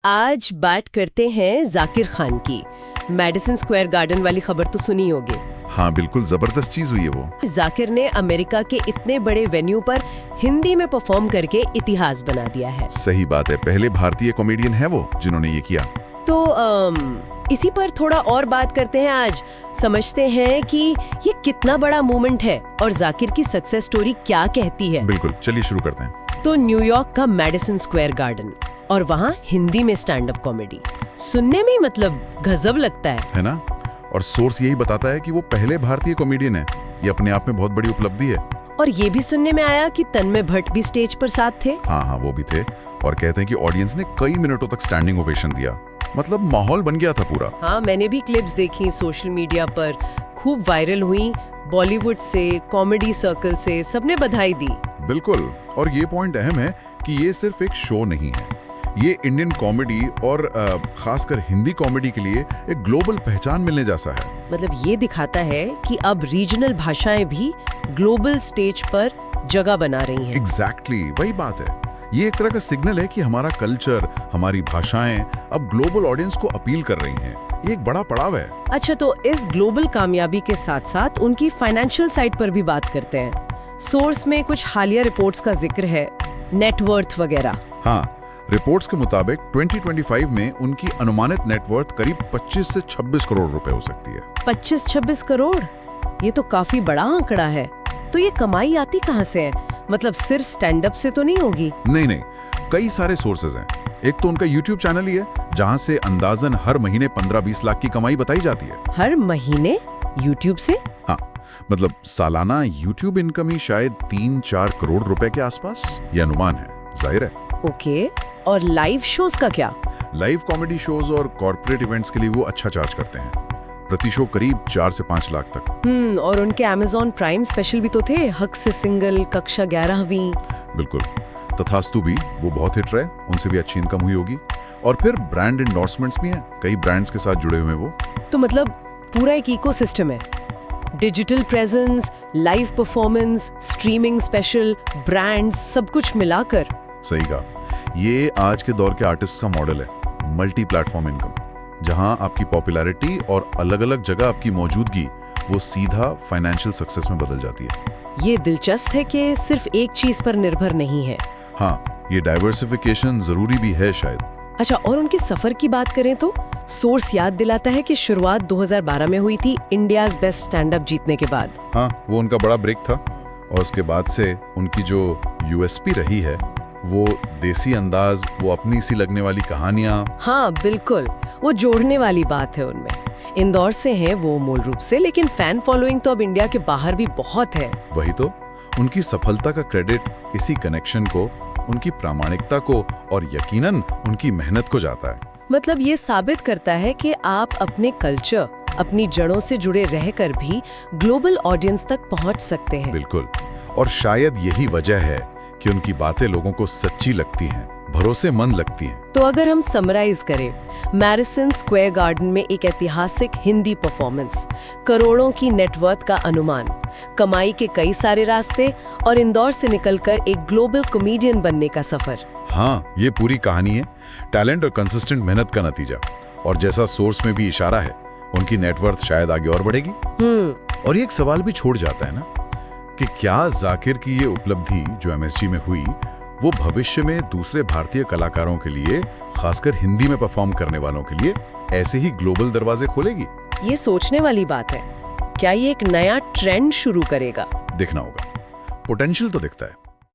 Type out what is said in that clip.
आज बात करते हैं जाकिर खान की। मैडिसन स्क्वायर गार्डन वाली खबर तो सुनी होगी। हाँ बिल्कुल, जबरदस्त चीज हुई है वो। जाकिर ने अमेरिका के इतने बड़े वेन्यू पर हिंदी में परफॉर्म करके इतिहास बना दिया है। सही बात है, पहले भारतीय कॉमेडियन है वो जिन्होंने ये किया। तो इसी पर थोड़ा और बात करते हैं आज। समझते हैं कि ये कितना बड़ा मूवमेंट है और जाकिर की सक्सेस स्टोरी क्या कहती है। बिल्कुल, चलिए शुरू करते हैं। तो न्यूयॉर्क का मैडिसन स्क्वायर गार्डन और वहाँ हिंदी में स्टैंड अप कॉमेडी सुनने में मतलब गजब लगता है ना? और सोर्स यही बताता है कि वो पहले भारतीय कॉमेडियन है। ये अपने आप में बहुत बड़ी उपलब्धि है। और ये भी सुनने में आया कि तन्मय भट्ट भी स्टेज पर साथ थे। हाँ, वो भी थे। और कहते हैं कि ऑडियंस ने कई मिनटों तक स्टैंडिंग ओवेशन दिया। मतलब माहौल बन गया था पूरा। हाँ, मैंने भी क्लिप्स देखी सोशल मीडिया पर, खूब वायरल हुई। बॉलीवुड से, कॉमेडी सर्कल से सबने बधाई दी। बिल्कुल, और ये पॉइंट अहम है कि ये सिर्फ एक शो नहीं है। ये इंडियन कॉमेडी और खासकर हिंदी कॉमेडी के लिए एक ग्लोबल पहचान मिलने जैसा है। मतलब ये दिखाता है कि अब रीजनल भाषाएं भी ग्लोबल स्टेज पर जगह बना रही हैं। एग्जैक्टली, वही बात है। ये एक तरह का सिग्नल है कि हमारा कल्चर, हमारी भाषाएं अब ग्लोबल ऑडियंस को अपील कर रही हैं। ये एक बड़ा पड़ाव है। अच्छा, तो इस ग्लोबल कामयाबी के साथ साथ उनकी फाइनेंशियल साइड पर भी बात करते हैं। सोर्स में कुछ हालिया रिपोर्ट्स का जिक्र है, नेटवर्थ वगैरह। हाँ, रिपोर्ट्स के मुताबिक 2025 में उनकी अनुमानित नेटवर्थ करीब 25 से 26 करोड़ रुपए हो सकती है। 25-26 करोड़, ये तो काफी बड़ा आंकड़ा है। तो ये कमाई आती कहाँ से है? मतलब सिर्फ स्टैंड अप से तो नहीं होगी? नहीं, कई सारे सोर्सेज हैं। एक तो उनका YouTube चैनल ही है, जहाँ से अंदाजन हर महीने 15-20 लाख की कमाई बताई जाती है। हर महीने YouTube से? हाँ, मतलब सालाना YouTube इनकम ही शायद 3-4 करोड़ रुपए के आसपास, ये अनुमान है, जाहिर है। ओके, और लाइव शोज का क्या? लाइव कॉमेडी शोज और कॉर्पोरेट इवेंट्स के लिए वो अच्छा चार्ज करते हैं। प्रति शो करीब 4 से 5 लाख तक। और उनके Amazon प्राइम स्पेशल भी तो थे, हक से सिंगल, कक्षा 11वीं। बिल्कुल, तथास्तु भी वो बहुत हिट रहे, उनसे भी अच्छी इनकम हुई होगी। और फिर ब्रांड एंडोर्समेंट्स भी हैं, कई ब्रांड्स के साथ जुड़े हुए वो। तो मतलब पूरा एक इकोसिस्टम है। Digital presence, live performance, streaming special, brands, सब कुछ मिलाकर। सही कहा, ये आज के दौर के आर्टिस्ट का मॉडल है, मल्टी प्लेटफॉर्म इनकम, जहां आपकी पॉपुलैरिटी और अलग-अलग जगह आपकी मौजूदगी वो सीधा फाइनेंशियल सक्सेस में बदल जाती है। ये दिलचस्प है कि सिर्फ एक चीज पर निर्भर नहीं है। हाँ, ये डाइवर्सिफिकेशन जरूरी भी है शायद। अच्छा, और उनके सफर की बात करें तो सोर्स याद दिलाता है कि शुरुआत 2012 में हुई थी इंडियाज बेस्ट स्टैंड अप जीतने के बाद। हाँ, वो उनका बड़ा ब्रेक था। और उसके बाद से उनकी जो यूएसपी रही है, वो देसी अंदाज, वो अपनी सी लगने वाली कहानियां। हाँ बिल्कुल, वो जोड़ने वाली बात है उनमें। इंदौर से हैं वो मूल रूप से, लेकिन फैन फॉलोइंग तो अब इंडिया के बाहर भी बहुत है। वही तो, उनकी सफलता का क्रेडिट इसी कनेक्शन को, उनकी प्रामाणिकता को और यकीनन उनकी मेहनत को जाता है। मतलब ये साबित करता है कि आप अपने कल्चर, अपनी जड़ों से जुड़े रहकर भी ग्लोबल ऑडियंस तक पहुंच सकते हैं। बिल्कुल, और शायद यही वजह है कि उनकी बातें लोगों को सच्ची लगती हैं, भरोसेमंद लगती हैं। तो अगर हम समराइज करें, मैडिसन स्क्वायर गार्डन में एक ऐतिहासिक हिंदी परफॉर्मेंस, करोड़ों की नेटवर्थ का अनुमान, कमाई के कई सारे रास्ते और इंदौर से निकलकर एक ग्लोबल कॉमेडियन बनने का सफर। हाँ, ये पूरी कहानी है टैलेंट और कंसिस्टेंट मेहनत का नतीजा। और जैसा सोर्स में भी इशारा है, उनकी नेटवर्थ शायद आगे और बढ़ेगी। और ये एक सवाल भी छोड़ जाता है ना, कि क्या जाकिर की ये उपलब्धि जो MSG में हुई, वो भविष्य में दूसरे भारतीय कलाकारों के लिए, खासकर हिंदी में परफॉर्म करने वालों के लिए, ऐसे ही ग्लोबल दरवाजे खोलेगी? ये सोचने वाली बात है। क्या ये एक नया ट्रेंड शुरू करेगा? देखना होगा। पोटेंशियल तो दिखता है।